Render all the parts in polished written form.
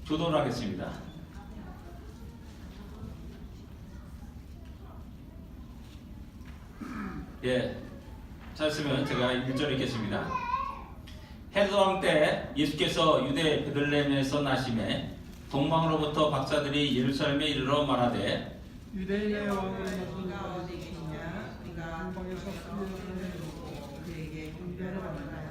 교도를 하겠습니다. 예, 잘했으면 제가 1절 읽겠습니다. 헤롯 왕 때 예수께서 유대 베들레헴에서 나심에 동방으로부터 박사들이 예루살렘에 이르러 말하되 유대인의 왕은 누가 어디 계시냐? 네가 동방에서 그를 보고 그에게 경배를 받으라.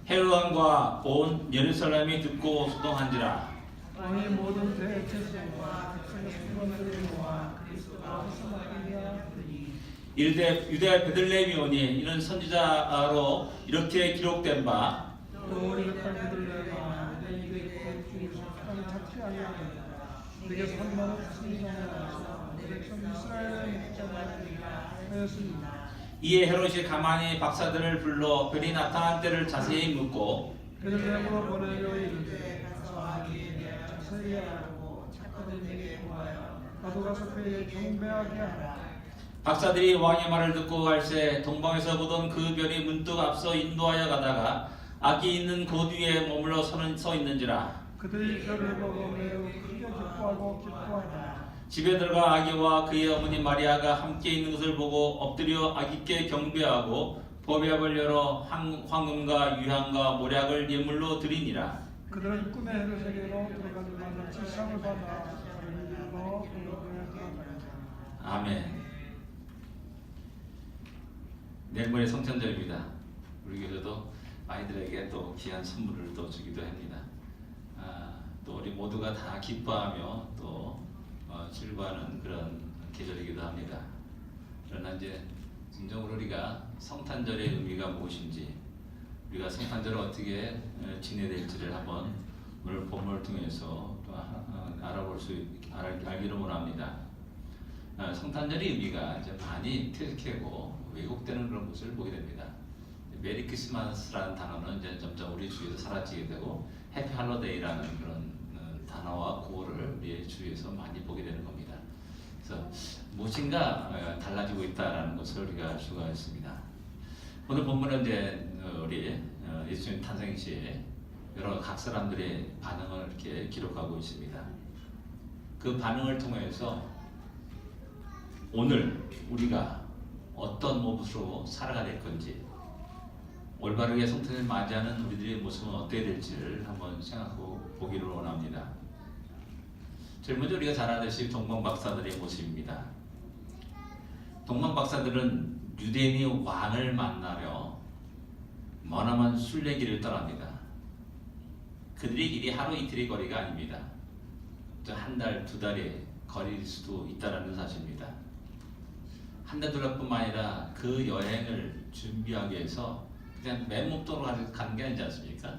헤롯 왕과 온 예루살렘이 듣고 소동한지라. 왕의 모든 대제사장과 백성의 수건들을 모아 그리스도가 사마리아 그러니 이르되 유대 베들레헴이 오니 이는 선지자로 이렇게 기록된 바 또 우리 칼비들레가 내 입에 중에서 사람이 잡지 아니하였다. 내게서 한 많은 승리자가 나서 내 백성 이스라엘의 목자가 되리라 하였습니다. 이에 헤롯이 가만히 박사들을 불러 별이 나타난 때를 자세히 묻고 베들레헴으로 보내려 이르되 가서 아기에 대하여 자세히 알아보고 착하던 내게 보아요. 나도 가서 그에게 경배하게 하라. 박사들이 왕의 말을 듣고 갈새 동방에서 보던 그 별이 문득 앞서 인도하여 가다가 아기 있는 곳 위에 머물러 서 있는지라. 그들이 별을 보고 매우 크게 기뻐하고 기뻐하다. 집에 들어가 아기와 그의 어머니 마리아가 함께 있는 것을 보고 엎드려 아기께 경배하고 보배압을 열어 황금과 유향과 모략을 예물로 드리니라. 그들은 꿈에 헤롯에게로 들어가지만 같이 상을 받아 자기를 일러 그에게 하더라. 아멘. 내일 모레 성탄절입니다. 우리 교회도 아이들에게 또 귀한 선물을 또 주기도 합니다. 또 우리 모두가 다 기뻐하며 또 즐거워하는 그런 계절이기도 합니다. 그러나 이제 진정으로 우리가 성탄절의 의미가 무엇인지, 우리가 성탄절을 어떻게 지내야 될지를 한번 오늘 본문을 통해서 또 알기를 원합니다. 성탄절의 의미가 이제 많이 퇴색하고 왜곡되는 그런 모습을 보게 됩니다. 메리 크리스마스라는 단어는 이제 점점 우리 주위에서 사라지게 되고 해피 할로데이라는 그런 단어와 구호를 우리 주위에서 많이 보게 되는 겁니다. 그래서 무엇인가 달라지고 있다는 것을 우리가 알 수가 있습니다. 오늘 본문은 이제 우리 예수님 탄생 시에 여러 각 사람들의 반응을 이렇게 기록하고 있습니다. 그 반응을 통해서 오늘 우리가 어떤 모습으로 살아가야 될 건지, 올바르게 성탄을 맞이하는 우리들의 모습은 어때야 될지를 한번 생각하고 보기를 원합니다. 제일 먼저 우리가 잘 아듯이 동방박사들의 모습입니다. 동방박사들은 유대인의 왕을 만나려 머나먼 순례길을 떠납니다. 그들의 길이 하루 이틀의 거리가 아닙니다. 한 달, 두 달의 거리일 수도 있다는 사실입니다. 한 달, 두 달뿐만 아니라 그 여행을 준비하기 위해서 그냥 맨몸으로 가는 게 아니지 않습니까?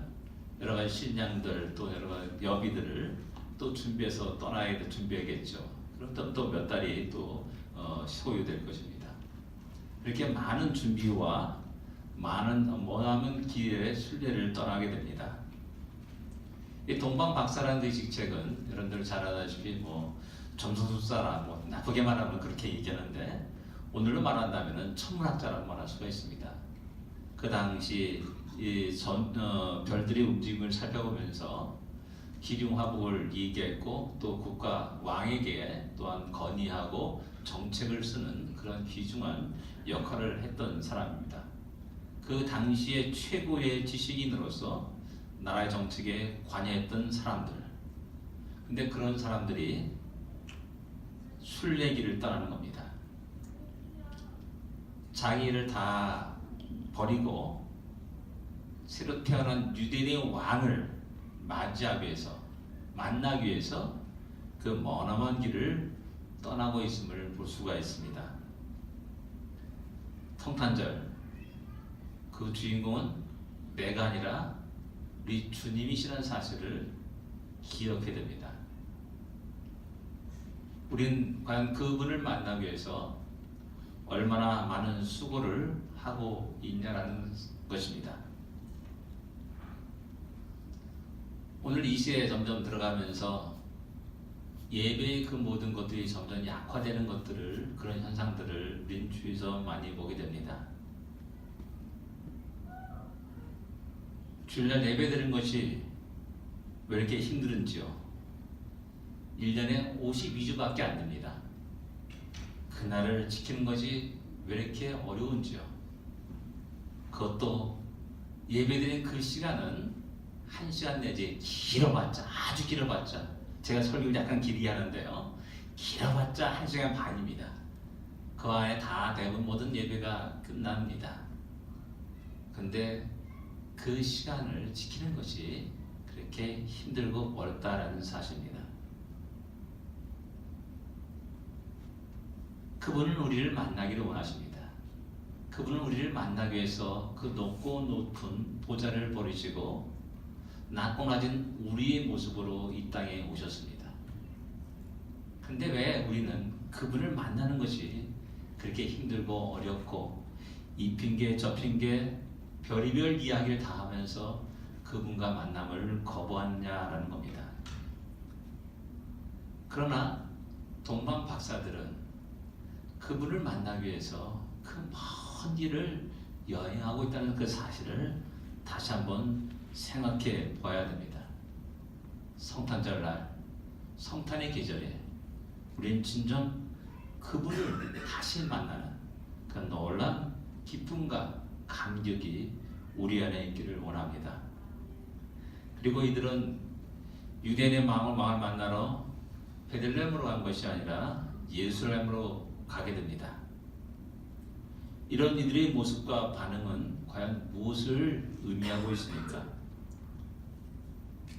여러 가지 식량들, 또 여러 가지 여비들을 또 준비해서 떠나야 준비하겠죠. 그럼 또 몇 달이 또 소요될 것입니다. 이렇게 많은 준비와 머나먼 길의 순례를 떠나게 됩니다. 이 동방박사라는 직책은 여러분들 잘 아다시피 점성술사라 나쁘게 말하면 그렇게 얘기하는데, 오늘로 말한다면 천문학자라고 말할 수가 있습니다. 그 당시 별들의 움직임을 살펴보면서 기륭화복을 얘기했고, 또 국가 왕에게 또한 건의하고 정책을 쓰는 그런 귀중한 역할을 했던 사람입니다. 그 당시의 최고의 지식인으로서 나라의 정책에 관여했던 사람들. 근데 그런 사람들이 순례길을 떠나는 겁니다. 자기 일을 다 버리고 새로 태어난 유대인의 왕을 맞이하기 위해서, 만나기 위해서 그 머나먼 길을 떠나고 있음을 볼 수가 있습니다. 성탄절, 그 주인공은 내가 아니라 우리 주님이시라는 사실을 기억해야 됩니다. 우리는 과연 그분을 만나기 위해서 얼마나 많은 수고를 하고 있냐라는 것입니다. 오늘 이 시대에 점점 들어가면서 예배의 그 모든 것들이 점점 약화되는 것들을, 그런 현상들을 우리는 주위에서 많이 보게 됩니다. 주일날 예배 드리는 것이 왜 이렇게 힘들은지요? 1년에 52주밖에 안 됩니다. 그날을 지키는 것이 왜 이렇게 어려운지요. 그것도 예배드린 그 시간은 1시간 내지 길어봤자, 아주 길어봤자, 제가 설교를 약간 길게 하는데요, 길어봤자 1시간 반입니다. 그 안에 다 대부분 모든 예배가 끝납니다. 근데 그 시간을 지키는 것이 그렇게 힘들고 어렵다라는 사실입니다. 그분은 우리를 만나기를 원하십니다. 그분은 우리를 만나기 위해서 그 높고 높은 보좌를 버리시고 낮고 낮은 우리의 모습으로 이 땅에 오셨습니다. 근데 왜 우리는 그분을 만나는 것이 그렇게 힘들고 어렵고 이 핑계 저 핑계 별의별 이야기를 다 하면서 그분과 만남을 거부하냐라는 겁니다. 그러나 동방 박사들은 그분을 만나기 위해서 그 먼 길을 여행하고 있다는 그 사실을 다시 한번 생각해 봐야 됩니다. 성탄절날, 성탄의 계절에 우리는 진정 그분을 다시 만나는 그 놀라운 기쁨과 감격이 우리 안에 있기를 원합니다. 그리고 이들은 유대인의 마음을 만나러 베들레헴으로 간 것이 아니라 예루살렘으로 가게 됩니다. 이런 이들의 모습과 반응은 과연 무엇을 의미하고 있습니까?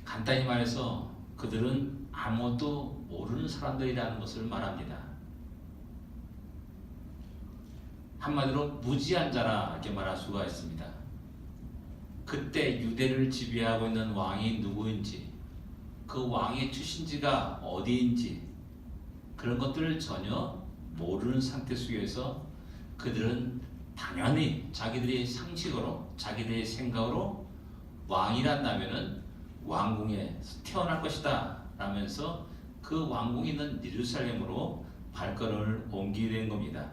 간단히 말해서 그들은 아무것도 모르는 사람들이라는 것을 말합니다. 한마디로 무지한 자라 이렇게 말할 수가 있습니다. 그때 유대를 지배하고 있는 왕이 누구인지, 그 왕의 출신지가 어디인지 그런 것들을 전혀 모르는 상태 속에서 그들은 당연히 자기들의 상식으로, 자기들의 생각으로 왕이란다면은 왕궁에 태어날 것이다 라면서 그 왕궁이 있는 예루살렘으로 발걸음을 옮기게 된 겁니다.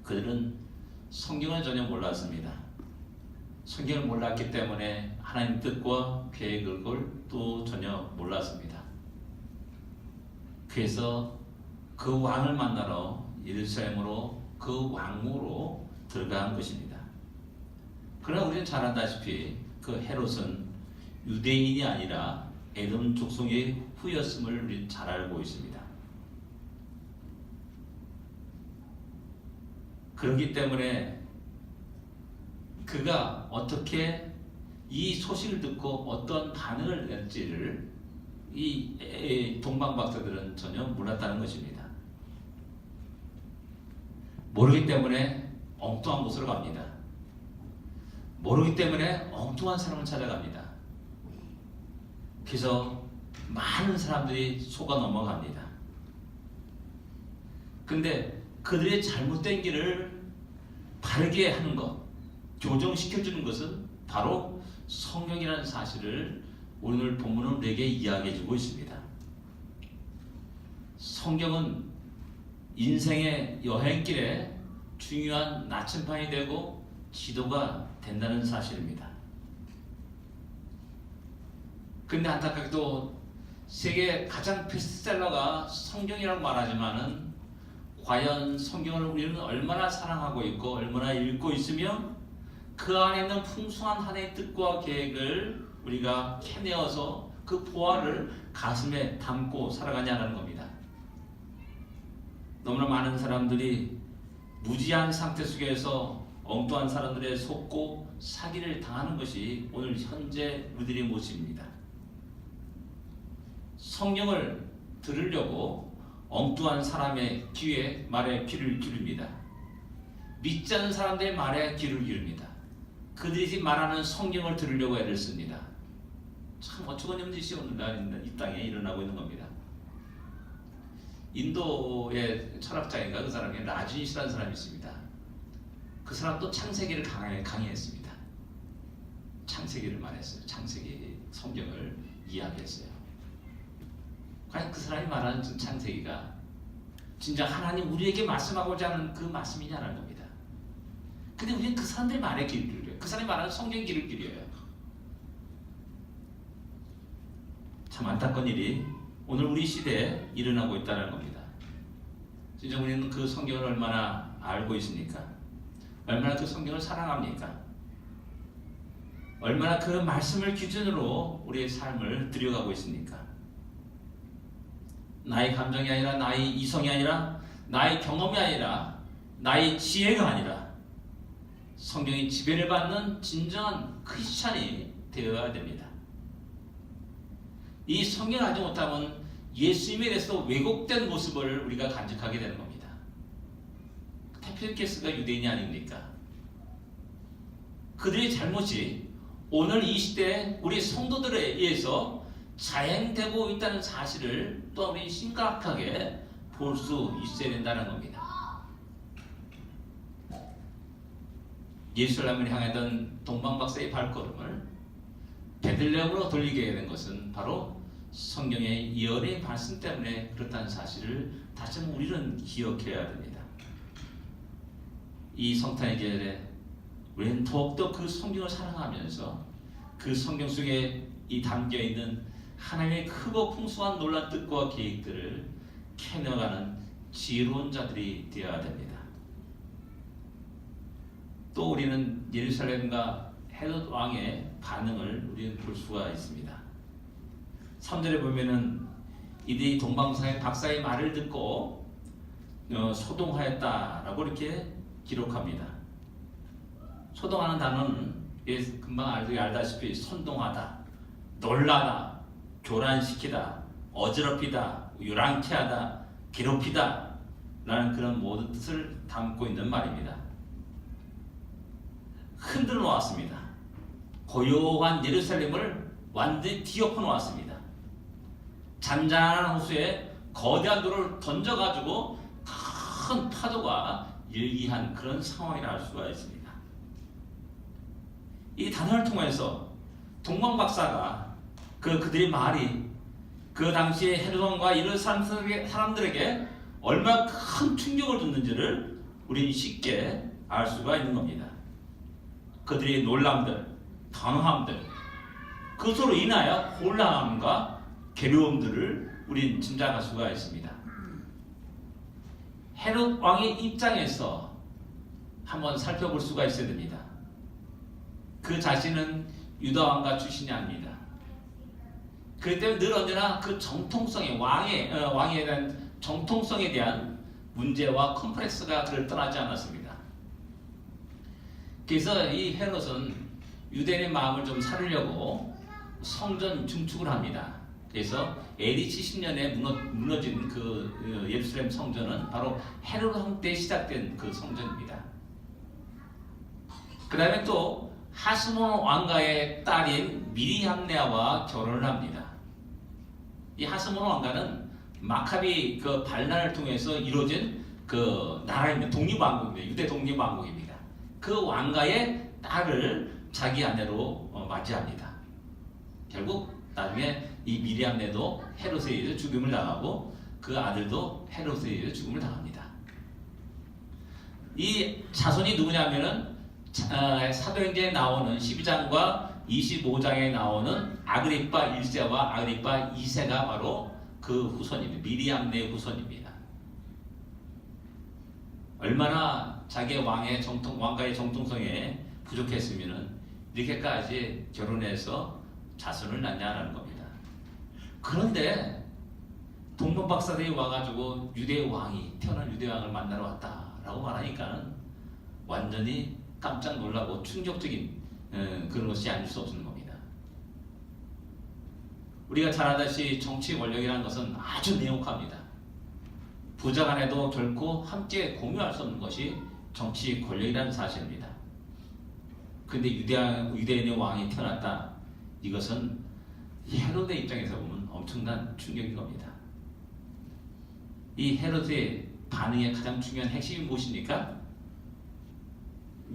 그들은 성경을 전혀 몰랐습니다. 성경을 몰랐기 때문에 하나님 뜻과 계획을 또 전혀 몰랐습니다. 그래서 그 왕을 만나러 예루살렘으로 그 왕궁으로 들어간 것입니다. 그러나 우리는 잘 알다시피 그 헤롯은 유대인이 아니라 에돔 족속의 후였음을 우리는 잘 알고 있습니다. 그렇기 때문에 그가 어떻게 이 소식을 듣고 어떤 반응을 낼지를 이 동방박사들은 전혀 몰랐다는 것입니다. 모르기 때문에 엉뚱한 곳으로 갑니다. 모르기 때문에 엉뚱한 사람을 찾아갑니다. 그래서 많은 사람들이 속아 넘어갑니다. 근데 그들의 잘못된 길을 바르게 하는 것, 교정시켜주는 것은 바로 성경이라는 사실을 오늘 본문은 우리에게 이야기해주고 있습니다. 성경은 인생의 여행길에 중요한 나침반이 되고 지도가 된다는 사실입니다. 근데 안타깝게도 세계 가장 베스트셀러가 성경이라고 말하지만은 과연 성경을 우리는 얼마나 사랑하고 있고 얼마나 읽고 있으며 그 안에 있는 풍성한 하나님의 뜻과 계획을 우리가 캐내어서 그 보화를 가슴에 담고 살아가냐는 겁니다. 너무나 많은 사람들이 무지한 상태 속에서 엉뚱한 사람들에 속고 사기를 당하는 것이 오늘 현재 우리들의 모습입니다. 성경을 들으려고 엉뚱한 사람의 귀에 말에 귀를 기릅니다. 믿지 않는 사람들의 말에 귀를 기릅니다. 그들이 말하는 성경을 들으려고 애를 씁니다. 참 어처구니없는 짓이 오늘날 이 땅에 일어나고 있는 겁니다. 인도의 철학자인가 그 사람이 라준이시라는 사람이 있습니다. 그 사람도 창세기를 강의했습니다. 창세기를 말했어요. 창세기 성경을 이야기했어요. 과연 그 사람이 말하는 창세기가 진짜 하나님 우리에게 말씀하고자 하는 그 말씀이냐는 겁니다. 근데 우리는 그 사람들 말에 귀를 기울여요. 그 사람이 말하는 성경 귀를 기울여요. 참 안타까운 일이 오늘 우리 시대에 일어나고 있다는 겁니다. 진짜 우리는 그 성경을 얼마나 알고 있습니까? 얼마나 그 성경을 사랑합니까? 얼마나 그 말씀을 기준으로 우리의 삶을 들여가고 있습니까? 나의 감정이 아니라, 나의 이성이 아니라, 나의 경험이 아니라, 나의 지혜가 아니라 성경이 지배를 받는 진정한 크리스찬이 되어야 됩니다. 이 성경을 알지 못하면 예수님에 대해서 왜곡된 모습을 우리가 간직하게 되는 겁니다. 대표 케이스가 유대인이 아닙니까? 그들의 잘못이 오늘 이 시대에 우리 성도들에 의해서 자행되고 있다는 사실을 또 우리 심각하게 볼 수 있어야 된다는 겁니다. 예루살렘을 향하던 동방박사의 발걸음을 베들레헴으로 돌리게 된 것은 바로 성경의 예언의 말씀 때문에 그렇다는 사실을 다시 한번 우리는 기억해야 됩니다. 이 성탄의 계절에 우리는 더욱더 그 성경을 사랑하면서 그 성경 속에 이 담겨있는 하나님의 크고 풍성한 놀라운 뜻과 계획들을 캐내가는 지혜로운 자들이 되어야 됩니다. 또 우리는 예루살렘과 헤롯 왕의 반응을 우리는 볼 수가 있습니다. 3절에 보면은 이들이 동방박사의 말을 듣고 소동하였다라고 이렇게 기록합니다. 소동하는 단어는 금방 알다시피 선동하다, 놀라다, 교란시키다, 어지럽히다, 요란케 하다, 괴롭히다 라는 그런 모든 뜻을 담고 있는 말입니다. 흔들어 놓았습니다. 고요한 예루살렘을 완전히 뒤엎어 놓았습니다. 잔잔한 호수에 거대한 돌을 던져가지고 큰 파도가 일기한 그런 상황이라 할 수가 있습니다. 이 단어를 통해서 동방박사가 그들의 말이 그 당시에 헤롯 왕과 이런 사람들에게 얼마나 큰 충격을 줬는지를 우리는 쉽게 알 수가 있는 겁니다. 그들의 놀람들, 당황함들, 그것으로 인하여 혼란함과 괴로움들을 우리는 짐작할 수가 있습니다. 헤롯 왕의 입장에서 한번 살펴볼 수가 있어야 됩니다. 그 자신은 유다 왕가 출신이 아닙니다. 그렇기 때문에 늘 언제나 그 정통성의 왕에 대한 정통성에 대한 문제와 컴플렉스가 그를 떠나지 않았습니다. 그래서 이 헤롯은 유대인의 마음을 좀 사르려고 성전 증축을 합니다. 그래서 AD 70년에 무너진 그 예루살렘 성전은 바로 헤롯 왕 때 시작된 그 성전입니다. 그 다음에 또 하스몬 왕가의 딸인 미리암네아와 결혼을 합니다. 이 하스몬 왕가는 마카비 그 반란을 통해서 이루어진 그 나라입니다. 독립왕국입니다. 유대 독립왕국입니다. 그 왕가의 딸을 자기 아내로 맞이합니다. 결국 나중에 이 미리암네도 헤롯에 의해서 죽음을 당하고 그 아들도 헤롯에 의해서 죽음을 당합니다. 이 자손이 누구냐면은 사도행전에 나오는 12장과 25장에 나오는 아그리빠 1세와 아그리빠 2세가 바로 그 후손입니다. 미리암네 후손입니다. 얼마나 자기의 왕가의 정통성에 부족했으면 이렇게까지 결혼해서 자손을 낳냐라는 겁니다. 그런데 동방박사들이 와가지고 태어난 유대 왕을 만나러 왔다라고 말하니까는 완전히 깜짝 놀라고 충격적인 그런 것이 아닐 수 없는 겁니다. 우리가 잘 알다시피 정치 권력이라는 것은 아주 냉혹합니다. 부자 간에도 결코 함께 공유할 수 없는 것이 정치 권력이라는 사실입니다. 그런데 유대인의 왕이 태어났다. 이것은 헤롯의 입장에서 보면 엄청난 충격인 겁니다. 이 헤롯의 반응의 가장 중요한 핵심이 무엇입니까?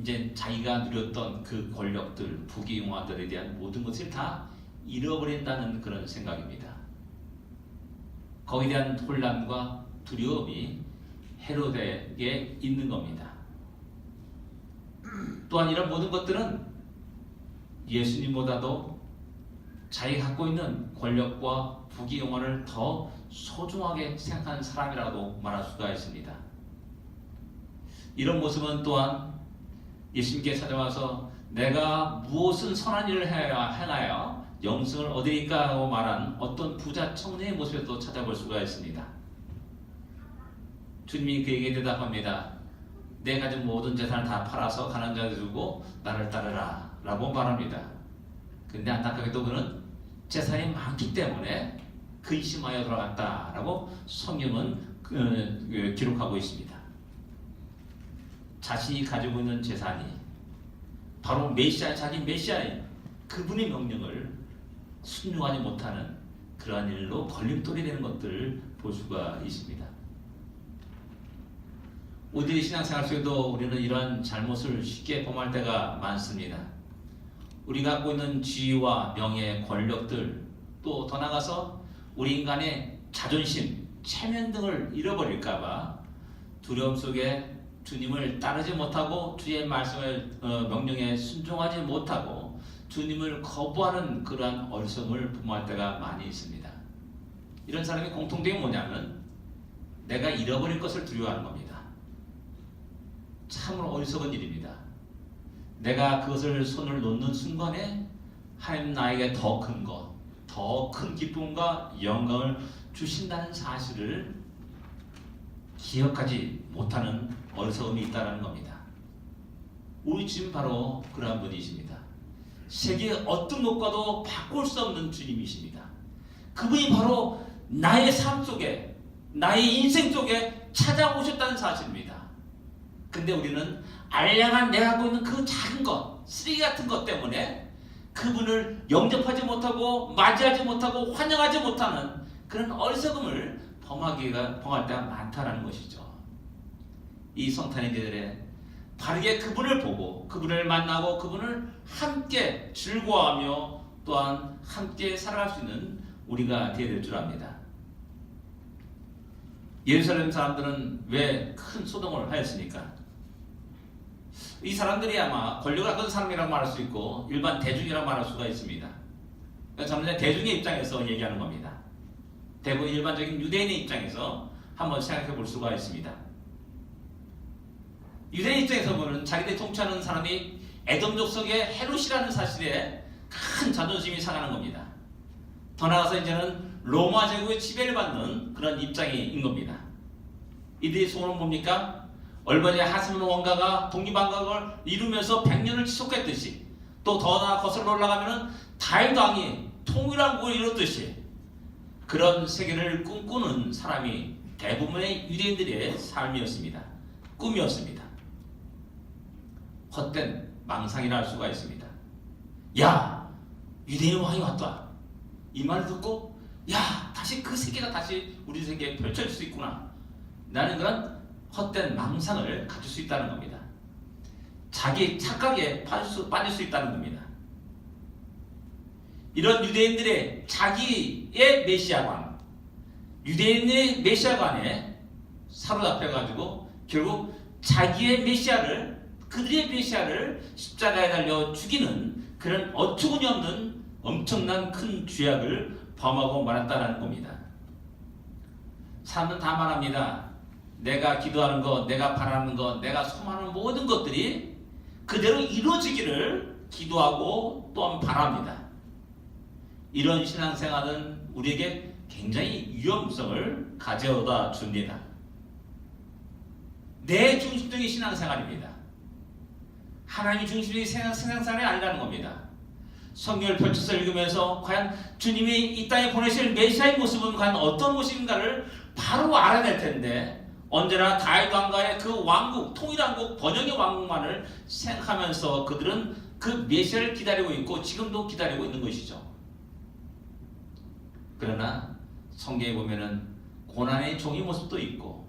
이제 자기가 누렸던 그 권력들, 부귀영화들에 대한 모든 것을 다 잃어버린다는 그런 생각입니다. 거기에 대한 혼란과 두려움이 헤롯에게 있는 겁니다. 또한 이런 모든 것들은 예수님보다도 자기가 갖고 있는 권력과 부귀 영화를 더 소중하게 생각하는 사람이라고 말할 수가 있습니다. 이런 모습은 또한 예수님께 찾아와서 내가 무엇은 선한 일을 행하여 영생을 얻으리까 하고 말한 어떤 부자 청년의 모습에도 찾아볼 수가 있습니다. 주님이 그에게 대답합니다. 내 가진 모든 재산을 다 팔아서 가난한 자들 주고 나를 따르라 라고 말합니다. 근데 안타깝게도 그는 재산이 많기 때문에 근심하여 돌아갔다 라고 성경은 기록하고 있습니다. 자신이 가지고 있는 재산이 바로 자기 메시아인 그분의 명령을 순종하지 못하는 그러한 일로 걸림돌이 되는 것들을 볼 수가 있습니다. 우리의 신앙생활 속에도 우리는 이러한 잘못을 쉽게 범할 때가 많습니다. 우리가 갖고 있는 지위와 명예, 권력들, 또 더 나아가서 우리 인간의 자존심, 체면 등을 잃어버릴까봐 두려움 속에 주님을 따르지 못하고 주의 말씀을 명령에 순종하지 못하고 주님을 거부하는 그러한 어리석음을 범할 때가 많이 있습니다. 이런 사람의 공통점이 뭐냐면 내가 잃어버릴 것을 두려워하는 겁니다. 참으로 어리석은 일입니다. 내가 그것을 손을 놓는 순간에 하나님 나에게 더 큰 것, 더 큰 기쁨과 영광을 주신다는 사실을 기억하지 못하는 어리석음이 있다는 겁니다. 우리 주님 바로 그러한 분이십니다. 세계의 어떤 것과도 바꿀 수 없는 주님이십니다. 그분이 바로 나의 삶 속에, 나의 인생 속에 찾아오셨다는 사실입니다. 근데 우리는 알량한 내가 갖고 있는 그 작은 것, 쓰레기 같은 것 때문에 그분을 영접하지 못하고 맞이하지 못하고 환영하지 못하는 그런 어리석음을 범할 때가 많다는 것이죠. 이 성탄의제들에 바르게 그분을 보고 그분을 만나고 그분을 함께 즐거워하며 또한 함께 살아갈 수 있는 우리가 되어야 될 줄 압니다. 예루살렘 사람들은 왜 큰 소동을 하였습니까? 이 사람들이 아마 권력을 갖고 있는 사람이라고 말할 수 있고 일반 대중이라고 말할 수가 있습니다. 저는 대중의 입장에서 얘기하는 겁니다. 대부분 일반적인 유대인의 입장에서 한번 생각해 볼 수가 있습니다. 유대인 입장에서 보면 자기들이 통치하는 사람이 에돔 족속의 헤롯이라는 사실에 큰 자존심이 상하는 겁니다. 더 나아가서 이제는 로마 제국의 지배를 받는 그런 입장인 겁니다. 이들의 소원은 뭡니까? 얼마전에 하스몬 왕가가 독립왕국을 이루면서 100년을 지속했듯이 또 더 나아 거슬러 올라가면 다윗 왕이 통일왕국을 이뤘듯이 그런 세계를 꿈꾸는 사람이 대부분의 유대인들의 삶이었습니다. 꿈이었습니다. 헛된 망상이라 할 수가 있습니다. 야, 유대인 왕이 왔다. 이 말을 듣고 야, 다시 그 세계가 다시 우리 세계에 펼쳐질 수 있구나. 나는 그런 헛된 망상을 가질 수 있다는 겁니다. 자기 착각에 빠질 수 있다는 겁니다. 이런 유대인들의 자기의 메시아관, 유대인의 메시아관에 사로잡혀가지고 결국 자기의 메시아를, 그들의 메시아를 십자가에 달려 죽이는 그런 어처구니 없는 엄청난 큰 죄악을 범하고 말았다는 겁니다. 사람은 다 말합니다. 내가 기도하는 것, 내가 바라는 것, 내가 소망하는 모든 것들이 그대로 이루어지기를 기도하고 또한 바랍니다. 이런 신앙생활은 우리에게 굉장히 위험성을 가져다 줍니다. 내 중심적인 신앙생활입니다. 하나님 중심적인 신앙생활이 아니라는 겁니다. 성경을 펼쳐서 읽으면서 과연 주님이 이 땅에 보내실 메시아의 모습은 과연 어떤 모습인가를 바로 알아낼 텐데 언제나 다윗 왕가의 그 왕국, 통일왕국, 번영의 왕국만을 생각하면서 그들은 그 메시아를 기다리고 있고 지금도 기다리고 있는 것이죠. 그러나 성경에 보면은 고난의 종의 모습도 있고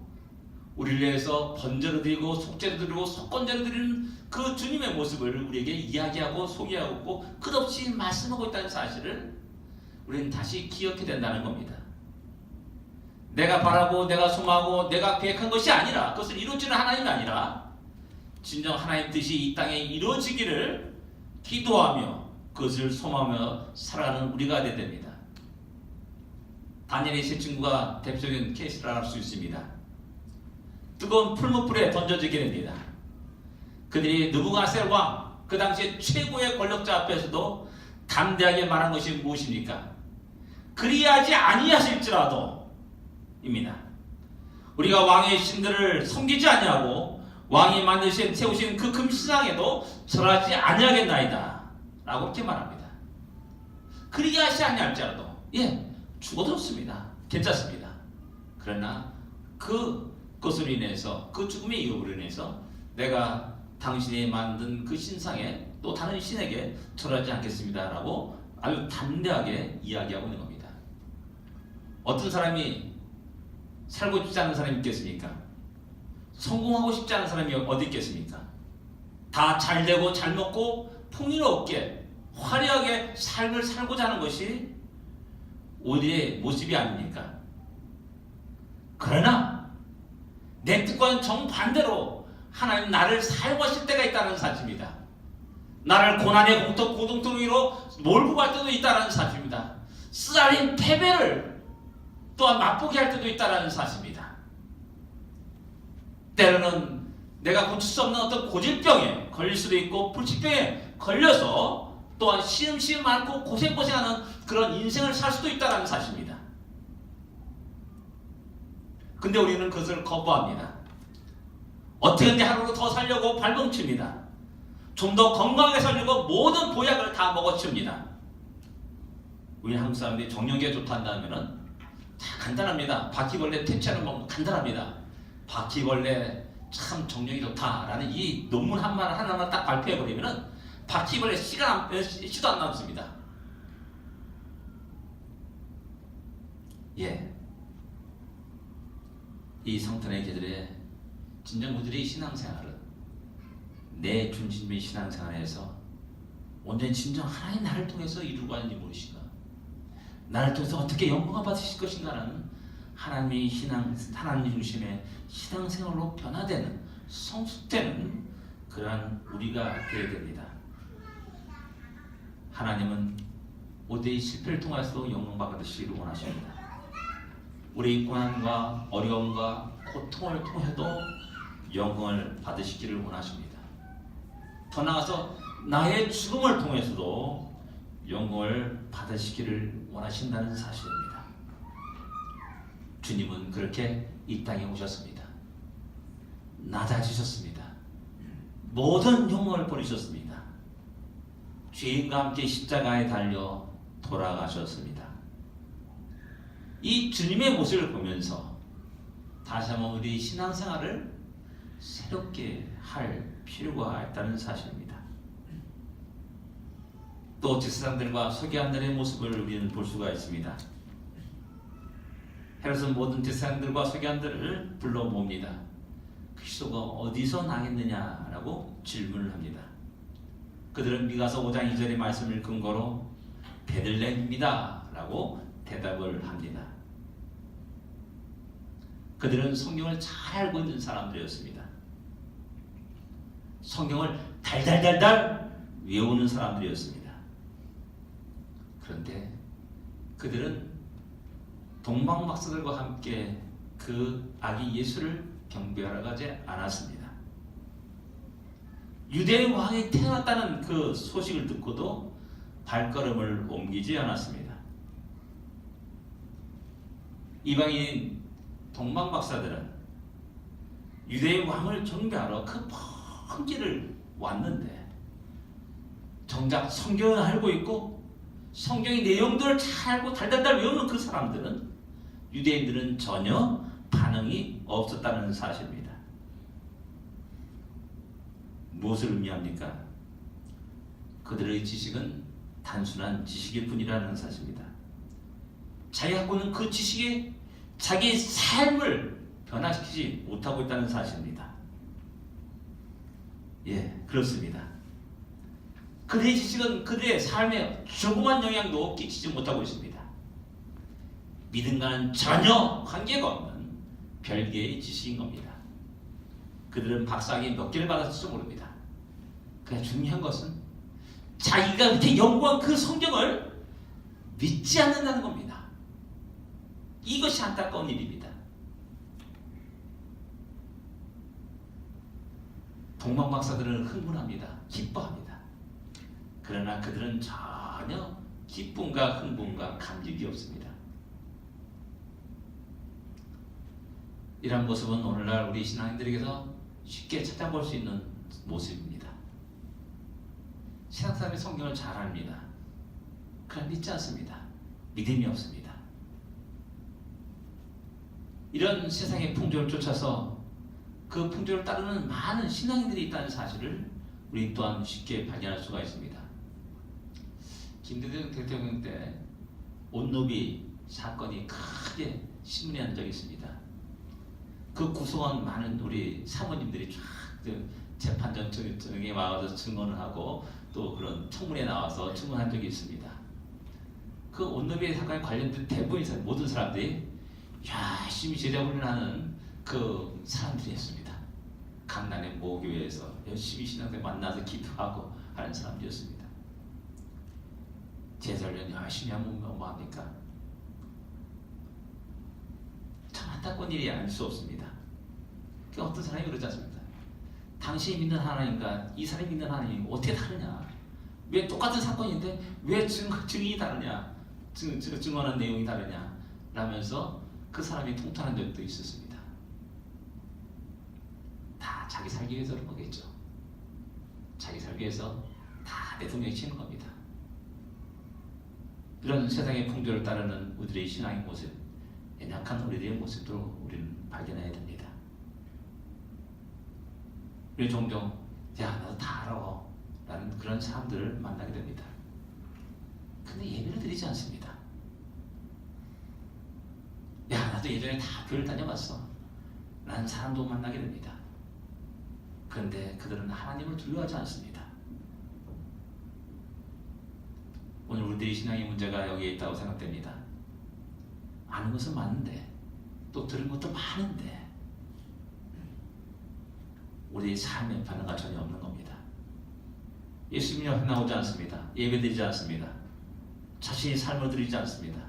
우리를 위해서 번제를 드리고 속죄를 드리고 속건제를 드리는 그 주님의 모습을 우리에게 이야기하고 소개하고 끝없이 말씀하고 있다는 사실을 우리는 다시 기억해야 된다는 겁니다. 내가 바라고 내가 소망하고 내가 계획한 것이 아니라 그것을 이루어지는 하나님이 아니라 진정 하나님 뜻이 이 땅에 이루어지기를 기도하며 그것을 소망하며 살아가는 우리가 되어야 됩니다. 다니엘의 세 친구가 대표적인 케이스를 알 수 있습니다. 뜨거운 풀무불에 던져지게 됩니다. 그들이 느부갓네살 왕, 그 당시에 최고의 권력자 앞에서도 담대하게 말한 것이 무엇입니까? 그리하지 아니하실지라도 입니다. 우리가 왕의 신들을 섬기지 아니하고 왕이 만드신 세우신 그 금신상에도 절하지 아니하겠나이다 라고 이렇게 말합니다. 그리하지 아니할지라도 죽어도 좋습니다. 괜찮습니다. 그러나 그것으로 인해서 그 죽음의 이유로 인해서 내가 당신이 만든 그 신상에 또 다른 신에게 절하지 않겠습니다 라고 아주 담대하게 이야기하고 있는 겁니다. 어떤 사람이 살고 싶지 않은 사람이 있겠습니까? 성공하고 싶지 않은 사람이 어디 있겠습니까? 다 잘되고 잘 먹고 풍요롭게 화려하게 삶을 살고자 하는 것이 우리의 모습이 아닙니까? 그러나 내 뜻과는 정반대로 하나님 나를 사용하실 때가 있다는 사실입니다. 나를 고난의 고동토리로 몰고 갈 때도 있다는 사실입니다. 쓰라린 패배를 또한 맛보게 할 때도 있다는 사실입니다. 때로는 내가 고칠 수 없는 어떤 고질병에 걸릴 수도 있고 불치병에 걸려서 또한 시험시험 많고 고생하는 그런 인생을 살 수도 있다는 사실입니다. 근데 우리는 그것을 거부합니다. 어떻게든 하루를 더 살려고 발버둥칩니다. 좀 더 건강하게 살려고 모든 보약을 다 먹어치웁니다. 우리 한국 사람들이 정력에 좋다 한다면 다 간단합니다. 바퀴벌레 퇴치하는 방법 간단합니다. 바퀴벌레 참 정력이 좋다라는 이 논문 하나만 딱 발표해버리면 바퀴벌레 씨도 안 남습니다. 이 성탄의 계절에 진정 우리의 신앙생활은 내 중심의 신앙생활에서 온전히 진정 하나님 나를 통해서 이루고 하는지 모르시가 나를 통해서 어떻게 영광을 받으실 것인가는 하나님의 하나님 중심의 신앙생활로 변화되는 성숙되는 그러한 우리가 되어야 됩니다. 하나님은 모두의 실패를 통해서도 영광 받으시기를 원하십니다. 우리 고난과 어려움과 고통을 통해도 영광을 받으시기를 원하십니다. 더 나아가서 나의 죽음을 통해서도 영광을 받으시기를 원하신다는 사실입니다. 주님은 그렇게 이 땅에 오셨습니다. 낮아지셨습니다. 모든 영광을 버리셨습니다. 죄인과 함께 십자가에 달려 돌아가셨습니다. 이 주님의 모습을 보면서 다시 한번 우리 신앙생활을 새롭게 할 필요가 있다는 사실입니다. 또 제사장들과 서기관들의 모습을 우리는 볼 수가 있습니다. 헤롯은 모든 제사장들과 서기관들을 불러 모읍니다. 그리스도가 어디서 나겠느냐라고 질문을 합니다. 그들은 미가서 5장 2절의 말씀을 근거로 베들레헴입니다 라고 대답을 합니다. 그들은 성경을 잘 알고 있는 사람들이었습니다. 성경을 달달달달 외우는 사람들이었습니다. 그런데 그들은 동방박사들과 함께 그 아기 예수를 경배하러 가지 않았습니다. 유대의 왕이 태어났다는 그 소식을 듣고도 발걸음을 옮기지 않았습니다. 이방인 동방박사들은 유대의 왕을 경배하러 그 먼 길을 왔는데 정작 성경을 알고 있고 성경의 내용들을 잘 알고 달달달 외우는 그 사람들은 유대인들은 전혀 반응이 없었다는 사실입니다. 무엇을 의미합니까? 그들의 지식은 단순한 지식일 뿐이라는 사실입니다. 자기가 갖고 있는 그 지식이 자기 삶을 변화시키지 못하고 있다는 사실입니다. 그렇습니다. 그들의 지식은 그들의 삶에 조그만 영향도 끼치지 못하고 있습니다. 믿음과는 전혀 관계가 없는 별개의 지식인 겁니다. 그들은 박사학위 몇 개를 받았을지 모릅니다. 그냥 중요한 것은 자기가 그렇게 연구한 그 성경을 믿지 않는다는 겁니다. 이것이 안타까운 일입니다. 동방 박사들은 흥분합니다. 기뻐합니다. 그러나 그들은 전혀 기쁨과 흥분과 감격이 없습니다. 이런 모습은 오늘날 우리 신앙인들에게서 쉽게 찾아볼 수 있는 모습입니다. 신앙사람이 성경을 잘 압니다. 그러나 믿지 않습니다. 믿음이 없습니다. 이런 세상의 풍조를 쫓아서 그 풍조를 따르는 많은 신앙인들이 있다는 사실을 우리 또한 쉽게 발견할 수가 있습니다. 김대중 대통령 때 온노비 사건이 크게 신문에 난 적이 있습니다. 그 구성원 많은 우리 사모님들이 쫙 재판정에 와서 증언을 하고 또 그런 청문회에 나와서 증언한 적이 있습니다. 그 온노비 사건에 관련된 대부분의 모든 사람들이 열심히 제자훈련하는 그 사람들이었습니다. 강남의 모교회에서 열심히 신앙들 만나서 기도하고 하는 사람들이었습니다. 제자훈련 열심히 하면 뭐합니까? 참 안타까운 일이 아닐 수 없습니다. 그 어떤 사람이 그러지 않습니까? 당신이 믿는 하나님과 이 사람이 믿는 하나님이 어떻게 다르냐? 왜 똑같은 사건인데 왜 증인이 다르냐? 증언한 내용이 다르냐? 라면서 그 사람이 통탄한 적도 있었습니다. 다 자기 살기 위해서 그런 거겠죠. 자기 살기 위해서 다 대통령이 치는 겁니다. 이런 세상의 풍조를 따르는 우리들의 신앙의 모습, 연약한 우리들의 모습도 우리는 발견해야 됩니다. 우리 종종 야 나도 다 알아 라는 그런 사람들을 만나게 됩니다. 근데 예배를 드리지 않습니다. 야 나도 예전에 다 교회를 다녀봤어 라는 사람도 만나게 됩니다. 그런데 그들은 하나님을 두려워하지 않습니다. 오늘 우리들의 신앙의 문제가 여기에 있다고 생각됩니다. 아는 것은 많은데 또 들은 것도 많은데 우리의 삶의 변화가 전혀 없는 겁니다. 예수 믿는 나오지 않습니다. 예배드리지 않습니다. 자신의 삶을 드리지 않습니다.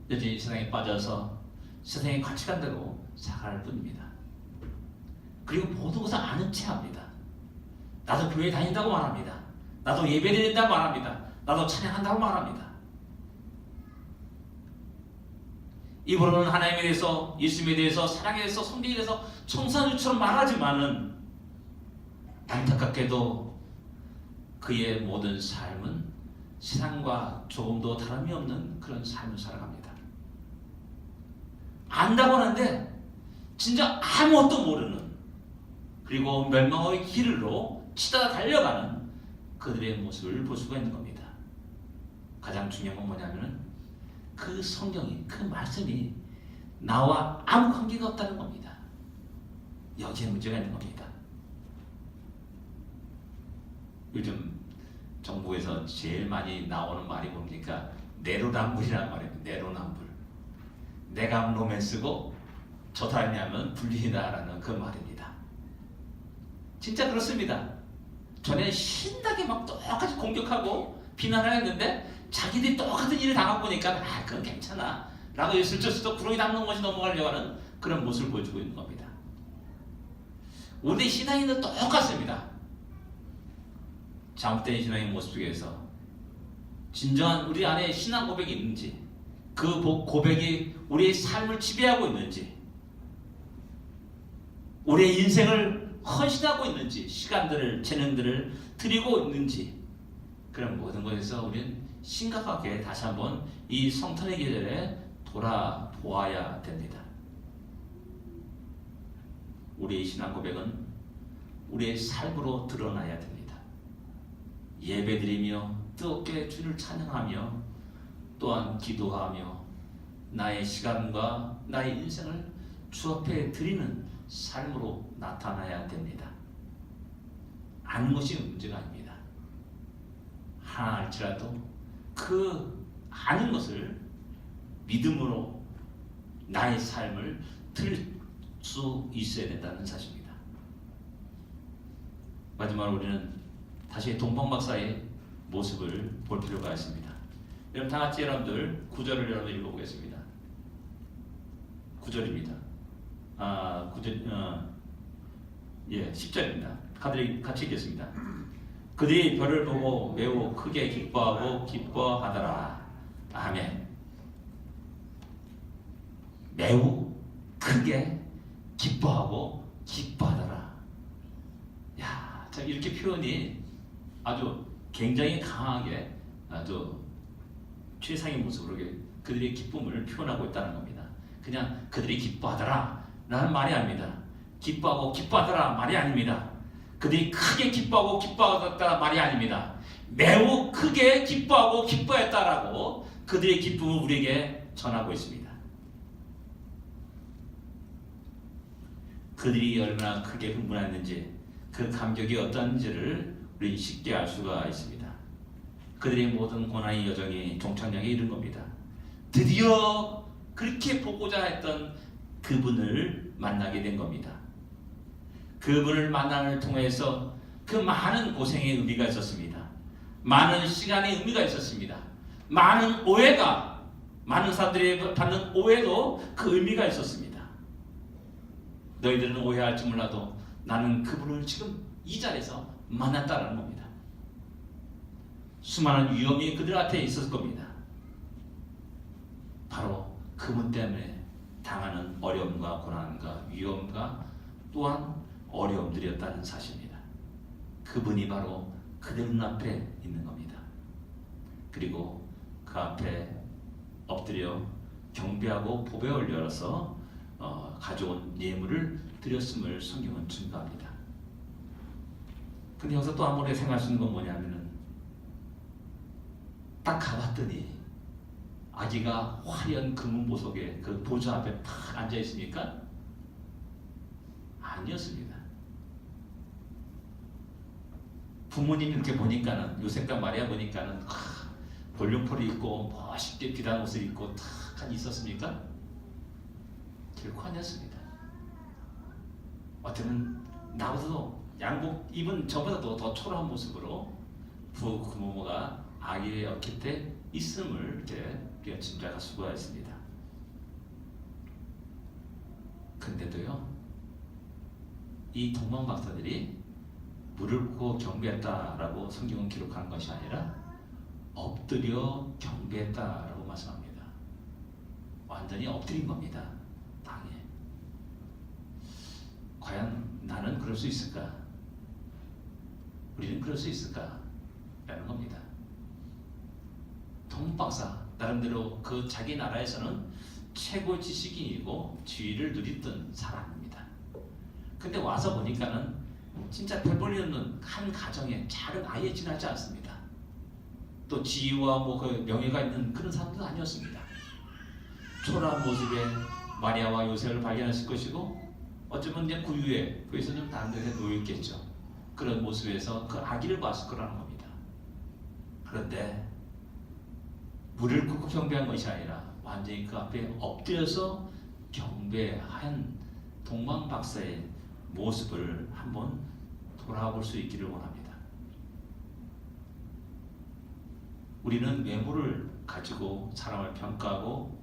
여전히 세상에 빠져서 세상의 가치관대로 살아갈 뿐입니다. 그리고 모든 것을 아는 체 합니다. 나도 교회 다닌다고 말합니다. 나도 예배드린다고 말합니다. 나도 찬양한다고 말합니다. 입으로는 하나님에 대해서, 예수님에 대해서, 사랑에 대해서, 성경에 대해서 청산유처럼 말하지만은 안타깝게도 그의 모든 삶은 세상과 조금도 다름이 없는 그런 삶을 살아갑니다. 안다고 하는데 진짜 아무것도 모르는, 그리고 멸망의 길로 치닫아 달려가는 그들의 모습을 볼 수가 있는 겁니다. 가장 중요한 건 뭐냐면은 그 성경이, 그 말씀이 나와 아무 관계가 없다는 겁니다. 여기에 문제가 있는 겁니다. 요즘 정부에서 제일 많이 나오는 말이 뭡니까? 내로남불이라는 말입니다. 내로남불. 내가 로맨스고 저 사람이 하면 불륜이다라는 그 말입니다. 진짜 그렇습니다. 전에 신나게 막 똑같이 공격하고 비난을 했는데 자기들이 똑같은 일을 당하고 보니까 그건 괜찮아 라고 슬쩍슬쩍 구렁이 담는 것이 넘어가려고 하는 그런 모습을 보여주고 있는 겁니다. 우리 신앙인도 똑같습니다. 잘못된 신앙의 모습 속에서 진정한 우리 안에 신앙 고백이 있는지, 그 고백이 우리의 삶을 지배하고 있는지, 우리의 인생을 헌신하고 있는지, 시간들을, 재능들을 드리고 있는지, 그런 모든 것에서 우리는 심각하게 다시 한번 이 성탄의 계절에 돌아보아야 됩니다. 우리의 신앙 고백은 우리의 삶으로 드러나야 됩니다. 예배드리며 뜨겁게 주를 찬양하며 또한 기도하며 나의 시간과 나의 인생을 주 앞에 드리는 삶으로 나타나야 됩니다. 아는 것이 문제가 아닙니다. 하나 알지라도 그 아는 것을 믿음으로 나의 삶을 들 수 있어야 된다는 사실입니다. 마지막으로 우리는 다시 동방 박사의 모습을 볼 필요가 있습니다. 여러분 다 같이 여러분들 9절을 여러분 읽어보겠습니다. 9절입니다. 10절입니다. 같이 읽겠습니다. 그들이 별을 보고 매우 크게 기뻐하고 기뻐하더라. 아멘. 매우 크게 기뻐하고 기뻐하더라. 야, 참 이렇게 표현이 아주 굉장히 강하게 아주 최상의 모습으로 그들의 기쁨을 표현하고 있다는 겁니다. 그냥 그들이 기뻐하더라 라는 말이 아닙니다. 기뻐하고 기뻐하더라 말이 아닙니다. 그들이 크게 기뻐하고 기뻐하더라 말이 아닙니다. 매우 크게 기뻐하고 기뻐했다라고 그들의 기쁨을 우리에게 전하고 있습니다. 그들이 얼마나 크게 흥분했는지 그 감격이 어떤지를 우리 쉽게 알 수가 있습니다. 그들의 모든 고난의 여정이 종착역에 이른 겁니다. 드디어 그렇게 보고자 했던 그분을 만나게 된 겁니다. 그분을 만남을 통해서 그 많은 고생의 의미가 있었습니다. 많은 시간의 의미가 있었습니다. 많은 오해가, 많은 사람들이 받는 오해도 그 의미가 있었습니다. 너희들은 오해할지 몰라도 나는 그분을 지금 이 자리에서 만났다는 겁니다. 수많은 위험이 그들 앞에 있었을 겁니다. 바로 그분 때문에 당하는 어려움과 고난과 위험과 또한 어려움들이었다는 사실입니다. 그분이 바로 그들 눈앞에 있는 겁니다. 그리고 그 앞에 엎드려 경배하고 보배 올려서 가져온 예물을 드렸음을 성경은 증거합니다. 근데 여기서 또 한 번에 생각할 수 있는 건 뭐냐면은 딱 가봤더니 아기가 화려한 금은 보석에 그 보좌 앞에 탁 앉아 있으니까 아니었습니다. 부모님이 이렇게 보니까는 요셉과 마리아 보니까는 볼륨폴이 있고 멋있게 비단 옷을 입고 탁 있었습니까? 결코 아니었습니다. 어쩌면 나보다도 양복 입은 저보다도 더 초라한 모습으로 부모가 아기의 어깨 때 있음을 이렇게 짐작할 수가 있습니다. 근데도요, 이 동방 박사들이 무릎 꿇고 경배했다라고 성경은 기록한 것이 아니라 엎드려 경배했다라고 말씀합니다. 완전히 엎드린 겁니다. 땅에. 과연 나는 그럴 수 있을까? 우리는 그럴 수 있을까? 라는 겁니다. 동방박사 나름대로 그 자기 나라에서는 최고 지식인이고 지위를 누리던 사람입니다. 근데 와서 보니까는 진짜 별 볼 일 없는 한 가정에 작은 아이에 지나지 않습니다. 또 지위와 그 명예가 있는 그런 사람도 아니었습니다. 초라한 모습에 마리아와 요셉을 발견했을 것이고 어쩌면 이제 구유에 그에서 좀 다른 데서 놓였겠죠. 그런 모습에서 그 아기를 봤을 거라는 겁니다. 그런데 무릎을 꿇고 경배한 것이 아니라 완전히 그 앞에 엎드려서 경배한 동방 박사의 모습을 한번 돌아볼 수 있기를 원합니다. 우리는 외모를 가지고 사람을 평가하고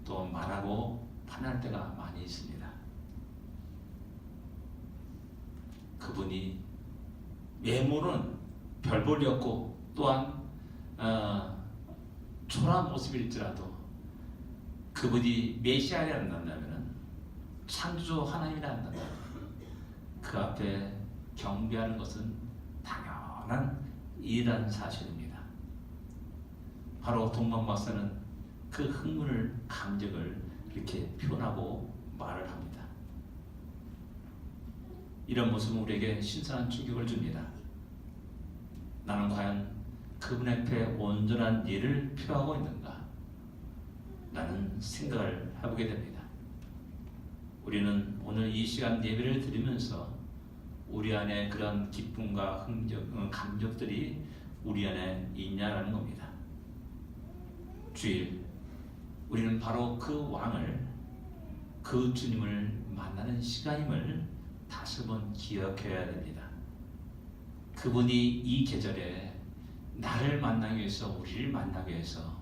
또 말하고 판단할 때가 많이 있습니다. 그분이 외모는 별 볼이 없고 또한 초라한 모습일지라도 그분이 메시아를 한다면 창조주 하나님이라 한다면 그 앞에 경배하는 것은 당연한 일이라는 사실입니다. 바로 동방 박사는 그 흥분을 감정을 이렇게 표현하고 말을 합니다. 이런 모습은 우리에게 신선한 충격을 줍니다. 나는 과연 그분 앞에 온전한 예를 표하고 있는가? 라는 생각을 해보게 됩니다. 우리는 오늘 이 시간 예배를 드리면서 우리 안에 그런 기쁨과 감격들이 우리 안에 있냐라는 겁니다. 주일, 우리는 바로 그 왕을, 그 주님을 만나는 시간임을 다시 한번 기억해야 됩니다. 그분이 이 계절에 나를 만나기 위해서, 우리를 만나기 위해서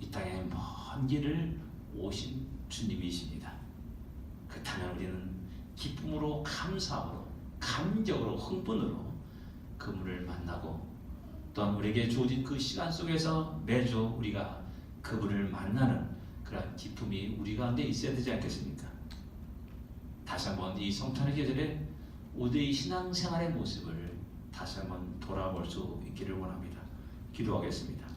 이 땅에 먼 길을 오신 주님이십니다. 그렇다면 우리는 기쁨으로, 감사함으로, 감격으로, 흥분으로 그분을 만나고, 또한 우리에게 주어진 그 시간 속에서 매주 우리가 그분을 만나는 그런 기쁨이 우리 가운데 있어야 되지 않겠습니까? 다시 한번 이 성탄의 계절에 우리의 신앙생활의 모습을 다시 한번 돌아볼 수 있기를 원합니다. 기도하겠습니다.